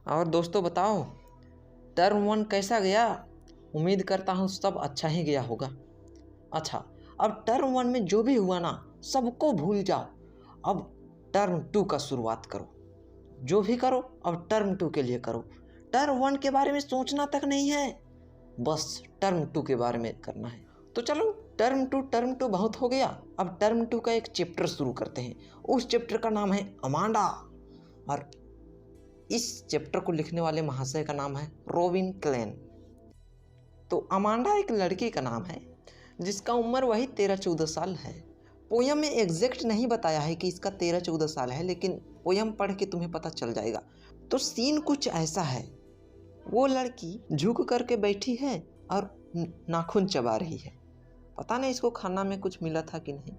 और दोस्तों बताओ, टर्म 1 कैसा गया? उम्मीद करता हूँ सब अच्छा ही गया होगा। अच्छा, अब टर्म 1 में जो भी हुआ ना, सबको भूल जाओ। अब टर्म 2 का शुरुआत करो। जो भी करो अब टर्म 2 के लिए करो। टर्म 1 के बारे में सोचना तक नहीं है, बस टर्म 2 के बारे में करना है। तो चलो टर्म 2 बहुत हो गया। अब टर्म 2 का एक चैप्टर शुरू करते हैं। उस चैप्टर का नाम है अमांडा, और इस चैप्टर को लिखने वाले महाशय का नाम है रोबिन क्लेन। तो अमांडा एक लड़की का नाम है जिसका उम्र वही 13-14 साल है। पोयम में एग्जैक्ट नहीं बताया है कि इसका 13-14 साल है, लेकिन पोयम पढ़ के तुम्हें पता चल जाएगा। तो सीन कुछ ऐसा है, वो लड़की झुक करके बैठी है और नाखून चबा रही है। पता नहीं इसको खाना में कुछ मिला था कि नहीं।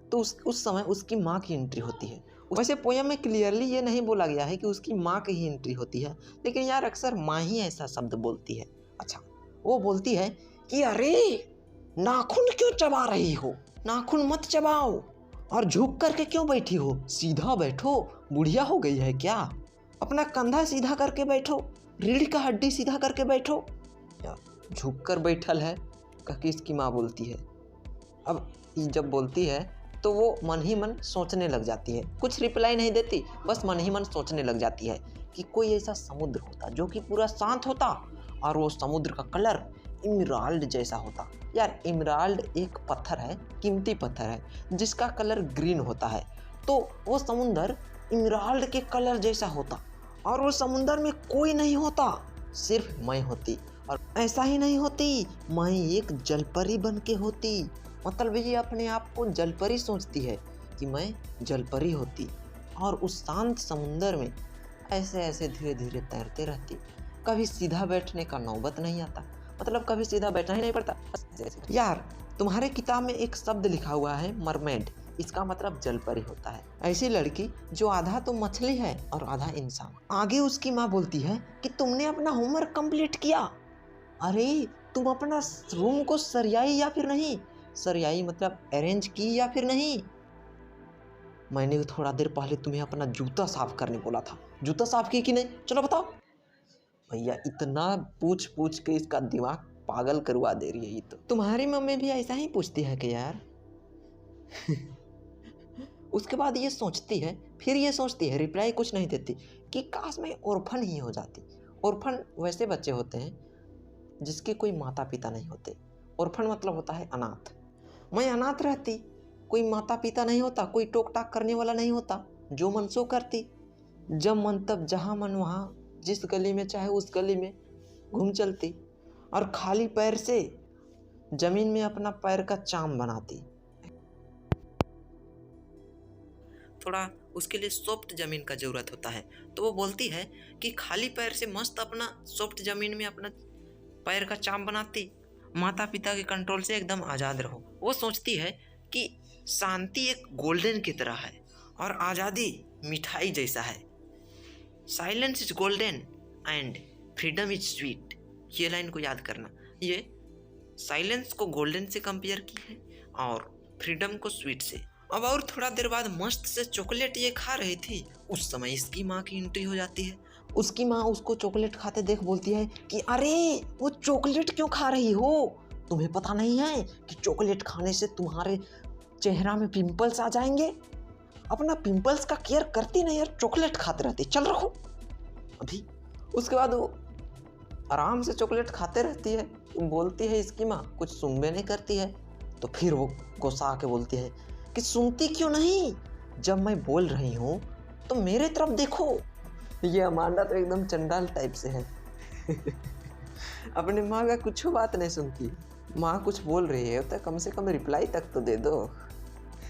तो उस समय उसकी माँ की एंट्री होती है। वैसे पोयम में क्लियरली ये नहीं बोला गया है कि उसकी माँ की ही एंट्री होती है, लेकिन यार अक्सर माँ ही ऐसा शब्द बोलती है। अच्छा, वो बोलती है कि अरे नाखून क्यों चबा रही हो, नाखून मत चबाओ, और झुक करके क्यों बैठी हो, सीधा बैठो, बुढ़िया हो गई है क्या, अपना कंधा सीधा करके बैठो, रीढ़ का हड्डी सीधा करके बैठो। यार झुक कर बैठल है कि इसकी माँ बोलती है। अब जब बोलती है तो वो मन ही मन सोचने लग जाती है, कुछ रिप्लाई नहीं देती, बस मन ही मन सोचने लग जाती है कि कोई ऐसा समुद्र होता जो कि पूरा शांत होता, और वो समुद्र का कलर इमराल्ड जैसा होता। यार इमराल्ड एक पत्थर है, कीमती पत्थर है जिसका कलर ग्रीन होता है। तो वो समुंदर इमराल्ड के कलर जैसा होता, और वो समुंदर में कोई नहीं होता, सिर्फ मैं होती। और ऐसा ही नहीं होती, मैं एक जलपरी बन के होती। मतलब ये अपने आप को जलपरी सोचती है कि मैं जलपरी होती, और उस शांत समुंदर में ऐसे ऐसे धीरे धीरे तैरते रहती। कभी सीधा बैठने का नौबत नहीं आता, मतलब कभी सीधा बैठना ही नहीं पड़ता। यार तुम्हारे किताब में एक शब्द लिखा हुआ है मरमेड, इसका मतलब जलपरी होता है। ऐसी लड़की जो आधा तो मछली है और आधा इंसान। आगे उसकी माँ बोलती है कि तुमने अपना होमवर्क कंप्लीट किया। अरे तुम अपना रूम को सरियाई या फिर नहीं, सरियाई मतलब अरेंज की या फिर नहीं। मैंने थोड़ा देर पहले तुम्हें अपना जूता साफ करने बोला था, जूता साफ की कि नहीं, चलो बताओ। भैया इतना पूछ पूछ के इसका दिमाग पागल करवा दे रही है ये। तो तुम्हारी मम्मी भी ऐसा ही पूछती है कि यार उसके बाद ये सोचती है, फिर ये सोचती है, रिप्लाई कुछ नहीं देती, कि काश मैं ऑर्फन ही हो जाती। ऑर्फन वैसे बच्चे होते हैं जिसके कोई माता पिता नहीं होते। ऑर्फन मतलब होता है अनाथ। मैं अनाथ रहती, कोई माता पिता नहीं होता, कोई टोक टाक करने वाला नहीं होता, जो मन सो करती, जब मन तब जहाँ मन वहाँ, जिस गली में चाहे उस गली में घूम चलती, और खाली पैर से जमीन में अपना पैर का चाम बनाती। थोड़ा उसके लिए सॉफ्ट ज़मीन का ज़रूरत होता है, तो वो बोलती है कि खाली पैर से मस्त अपना सॉफ्ट ज़मीन में अपना पैर का चाम बनाती, माता पिता के कंट्रोल से एकदम आज़ाद रहो। वो सोचती है कि शांति एक गोल्डन की तरह है और आज़ादी मिठाई जैसा है। Silence is golden and freedom is sweet. ये लाइन को याद करना, ये साइलेंस को गोल्डन से कंपेयर की है और फ्रीडम को स्वीट से। अब और थोड़ा देर बाद मस्त से चॉकलेट ये खा रही थी, उस समय इसकी माँ की एंट्री हो जाती है। उसकी माँ उसको चॉकलेट खाते देख बोलती है कि अरे वो चॉकलेट क्यों खा रही हो, तुम्हें पता नहीं है कि चॉकलेट खाने से तुम्हारे चेहरा में पिंपल्स आ जाएंगे। अपना पिंपल्स का केयर करती नहीं यार, चॉकलेट खाते रहती, चल रखो अभी। उसके बाद वो आराम से चॉकलेट खाते रहती है। बोलती है इसकी माँ, कुछ सुनबे नहीं करती है। तो फिर वो गुस्सा आके बोलती है कि सुनती क्यों नहीं, जब मैं बोल रही हूँ तो मेरे तरफ देखो। ये अमांडा तो एकदम चंडाल टाइप से है अपने माँ का कुछ बात नहीं सुनती। माँ कुछ बोल रही है तो कम से कम रिप्लाई तक तो दे दो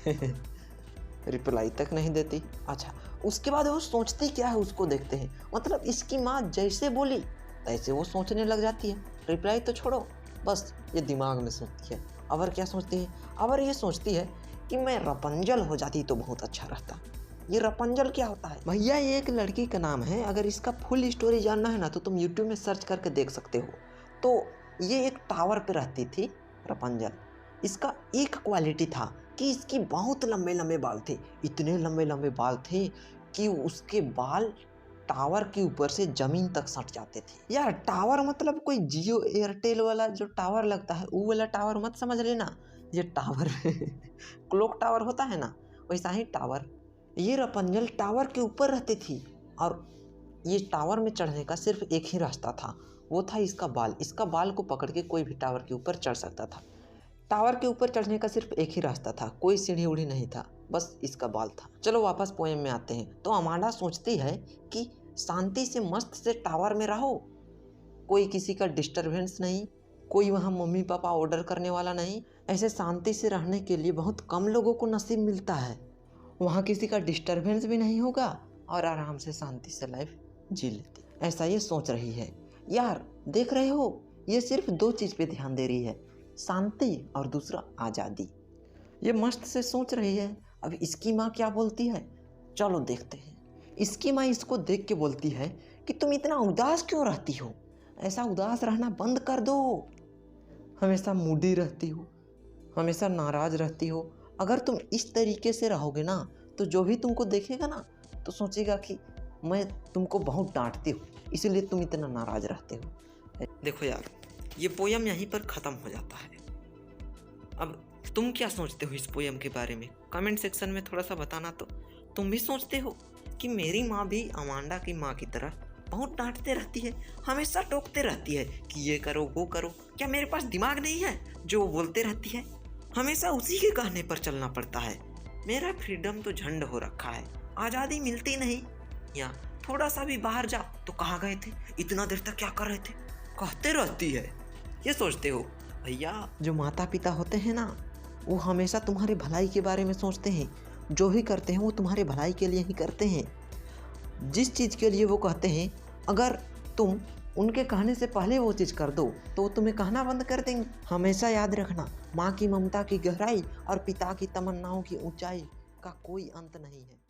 रिप्लाई तक नहीं देती। अच्छा, उसके बाद वो सोचती क्या है उसको देखते हैं। मतलब इसकी माँ जैसे बोली तैसे वो सोचने लग जाती है। रिप्लाई तो छोड़ो, बस ये दिमाग में सोचती है। अबर क्या सोचती है, अबर ये सोचती है कि मैं रपंजल हो जाती तो बहुत अच्छा रहता। ये रपंजल क्या होता है भैया? ये एक लड़की का नाम है, अगर इसका फुल स्टोरी जानना है ना तो तुम यूट्यूब में सर्च करके देख सकते हो। तो ये एक टावर पे रहती थी रपंजल। इसका एक क्वालिटी था कि इसकी बहुत लंबे लंबे बाल थे, इतने लंबे लंबे बाल थे कि उसके बाल टावर के ऊपर से जमीन तक सट जाते थे। यार टावर मतलब कोई जियो एयरटेल वाला जो टावर लगता है वो वाला टावर मत समझ लेना, ये टावर क्लॉक टावर होता है ना, वैसा ही टावर। ये रपंजल टावर के ऊपर रहती थी और ये टावर में चढ़ने का सिर्फ एक ही रास्ता था, वो था इसका बाल। इसका बाल को पकड़ के कोई भी टावर के ऊपर चढ़ सकता था। टावर के ऊपर चढ़ने का सिर्फ एक ही रास्ता था, कोई सीढ़ी उढ़ी नहीं था, बस इसका बाल था। चलो वापस पोएम में आते हैं। तो अमांडा सोचती है कि शांति से मस्त से टावर में रहो, कोई किसी का डिस्टरबेंस नहीं, कोई वहाँ मम्मी पापा ऑर्डर करने वाला नहीं। ऐसे शांति से रहने के लिए बहुत कम लोगों को नसीब मिलता है। वहाँ किसी का डिस्टरबेंस भी नहीं होगा और आराम से शांति से लाइफ जी लेती, ऐसा ये सोच रही है। यार देख रहे हो, ये सिर्फ दो चीज़ पे ध्यान दे रही है, शांति और दूसरा आज़ादी। ये मस्त से सोच रही है। अब इसकी माँ क्या बोलती है, चलो देखते हैं। इसकी माँ इसको देख के बोलती है कि तुम इतना उदास क्यों रहती हो, ऐसा उदास रहना बंद कर दो, हमेशा मूडी रहती हो, हमेशा नाराज रहती हो। अगर तुम इस तरीके से रहोगे ना तो जो भी तुमको देखेगा ना तो सोचेगा कि मैं तुमको बहुत डांटती हूँ, इसीलिए तुम इतना नाराज रहते हो। देखो यार, ये पोयम यहीं पर ख़त्म हो जाता है। अब तुम क्या सोचते हो इस पोयम के बारे में, कमेंट सेक्शन में थोड़ा सा बताना। तो तुम भी सोचते हो कि मेरी माँ भी अमांडा की माँ की तरह बहुत डांटते रहती है, हमेशा टोकते रहती है कि ये करो वो करो, क्या मेरे पास दिमाग नहीं है जो वो बोलते रहती है, हमेशा उसी के कहने पर चलना पड़ता है, मेरा फ्रीडम तो झंड हो रखा है, आज़ादी मिलती नहीं, या थोड़ा सा भी बाहर जाओ तो कहाँ गए थे, इतना देर तक क्या कर रहे थे, कहते रहती है। ये सोचते हो भैया, जो माता पिता होते हैं ना वो हमेशा तुम्हारे भलाई के बारे में सोचते हैं, जो भी करते हैं वो तुम्हारे भलाई के लिए ही करते हैं। जिस चीज़ के लिए वो कहते हैं, अगर तुम उनके कहने से पहले वो चीज़ कर दो तो वो तुम्हें कहना बंद कर देंगे। हमेशा याद रखना, माँ की ममता की गहराई और पिता की तमन्नाओं की ऊंचाई का कोई अंत नहीं है।